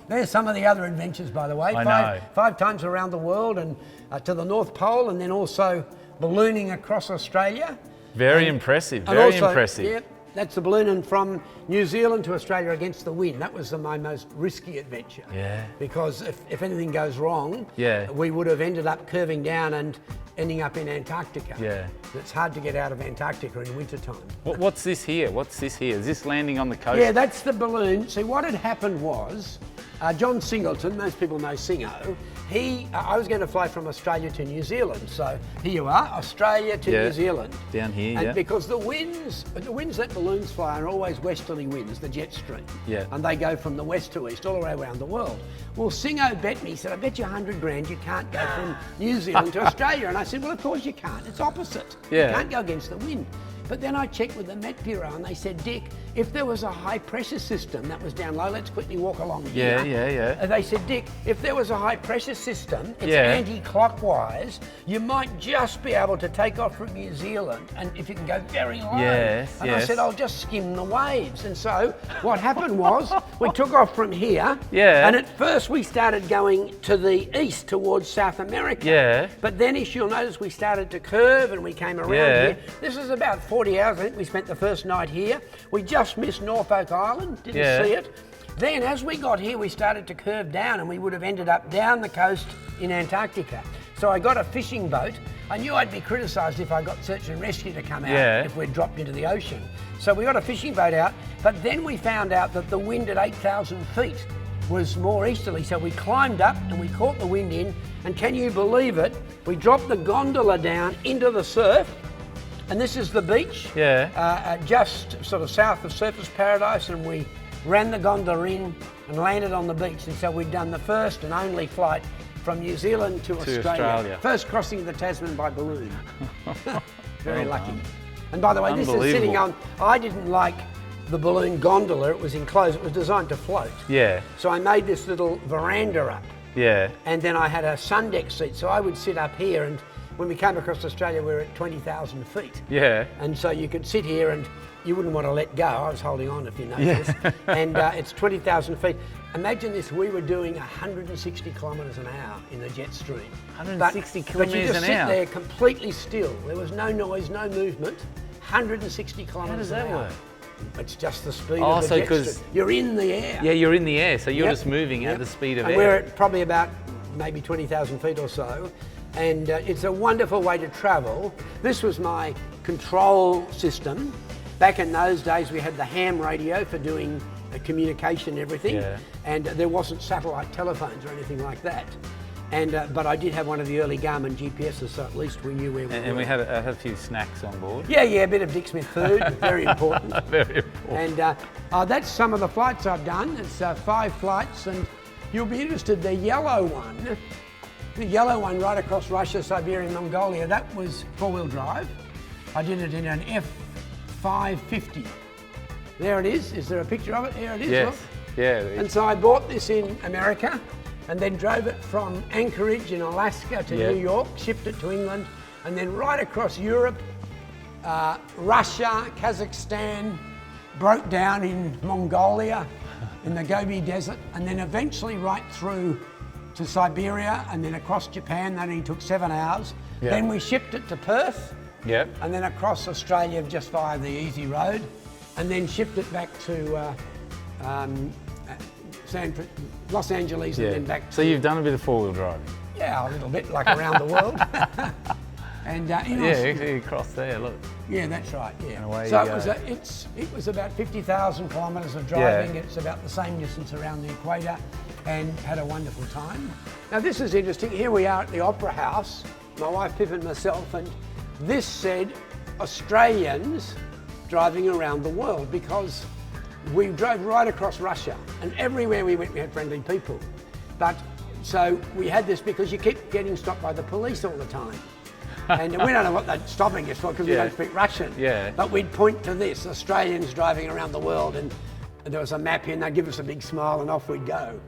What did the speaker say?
There's some of the other adventures, by the way. I know. Five times around the world and to the North Pole, and then also ballooning across Australia. Very impressive, And very also, impressive. Yeah, that's the ballooning from New Zealand to Australia against the wind. That was my most risky adventure. Yeah. Because if anything goes wrong, Yeah. we would have ended up curving down and ending up in Antarctica. Yeah. It's hard to get out of Antarctica in wintertime. What's this here? What's this here? Is this landing on the coast? Yeah, that's the balloon. See, what had happened was, John Singleton, most people know Singo, I was going to fly from Australia to New Zealand. So here you are, Australia to New Zealand. Down here, And yeah. because the winds that balloons fly are always westerly winds, the jet stream. Yeah. And they go from the west to east all the way around the world. Well, Singo bet me, he said, I bet you 100 grand you can't go from New Zealand to Australia. And I said, well, of course you can't. It's opposite. Yeah. You can't go against the wind. But then I checked with the Met Bureau and they said, Dick, if there was a high pressure system that was down low, let's quickly walk along here. Yeah. And they said, Dick, if there was a high pressure system, it's Yeah. anti-clockwise, you might just be able to take off from New Zealand and if you can go very low. Yes, and I yes. said, I'll just skim the waves. And so what happened was we took off from here. Yeah. And at first we started going to the east towards South America. Yeah. But then as you'll notice, we started to curve and we came around Yeah. here. This is about 40 hours. I think we spent the first night here. We just missed Norfolk Island, didn't Yeah. see it. Then as we got here, we started to curve down and we would have ended up down the coast in Antarctica. So I got a fishing boat. I knew I'd be criticised if I got search and rescue to come out Yeah. if we'd dropped into the ocean. So we got a fishing boat out, but then we found out that the wind at 8,000 feet was more easterly. So we climbed up and we caught the wind in, and can you believe it? We dropped the gondola down into the surf. And this is the beach, Yeah. just sort of south of Surfers Paradise, and we ran the gondola in and landed on the beach. And so we'd done the first and only flight from New Zealand to Australia. First crossing the Tasman by balloon. Very lucky. And by the way, this is sitting on, I didn't like the balloon gondola, it was enclosed, it was designed to float. Yeah. So I made this little veranda up. Yeah. And then I had a sun deck seat, so I would sit up here, and when we came across Australia, we were at 20,000 feet. Yeah. And so you could sit here and you wouldn't want to let go. I was holding on, if you notice. And it's 20,000 feet. Imagine this, we were doing 160 kilometres an hour in the jet stream. 160 But you kilometres just an sit hour? there completely still. There was no noise, no movement. 160 How kilometres does an that hour. work? It's just the speed Oh, of the so jet 'cause- stream. You're in the air. Yeah, you're in the air, so you're Yep. just moving at Yep. the speed of and air. we're at probably about maybe 20,000 feet or so. And it's a wonderful way to travel. This was my control system. Back in those days, we had the ham radio for doing communication and everything. Yeah. And there wasn't satellite telephones or anything like that. And but I did have one of the early Garmin GPSs, so at least we knew where we were. And we had a few snacks on board. Yeah, a bit of Dick Smith food, very important. Very important. And that's some of the flights I've done. It's 5 flights, and you'll be interested, the yellow one right across Russia, Siberia, and Mongolia, that was 4-wheel drive. I did it in an F550. There it is. Is there a picture of it? Here it is, Yes. look. Yeah. And so I bought this in America and then drove it from Anchorage in Alaska to Yeah. New York, shipped it to England, and then right across Europe, Russia, Kazakhstan, broke down in Mongolia, in the Gobi Desert, and then eventually right through to Siberia and then across Japan. That only took 7 hours. Yeah. Then we shipped it to Perth, Yep. and then across Australia just via the easy road, and then shipped it back to Los Angeles, and then back to... So you've done a bit of 4-wheel driving. Yeah, a little bit, like around the world. And You crossed there, look. yeah, that's right. Yeah. And away So you go. it was about 50,000 kilometres of driving. It's about the same distance around the equator, and had a wonderful time. Now this is interesting. Here we are at the Opera House, my wife Pip and myself, and this said Australians driving around the world, because we drove right across Russia, and everywhere we went we had friendly people. But so we had this because you keep getting stopped by the police all the time. And we don't know what they're stopping us for because we Yeah. don't speak Russian. Yeah. But we'd point to this, Australians driving around the world, and there was a map here and they'd give us a big smile and off we'd go.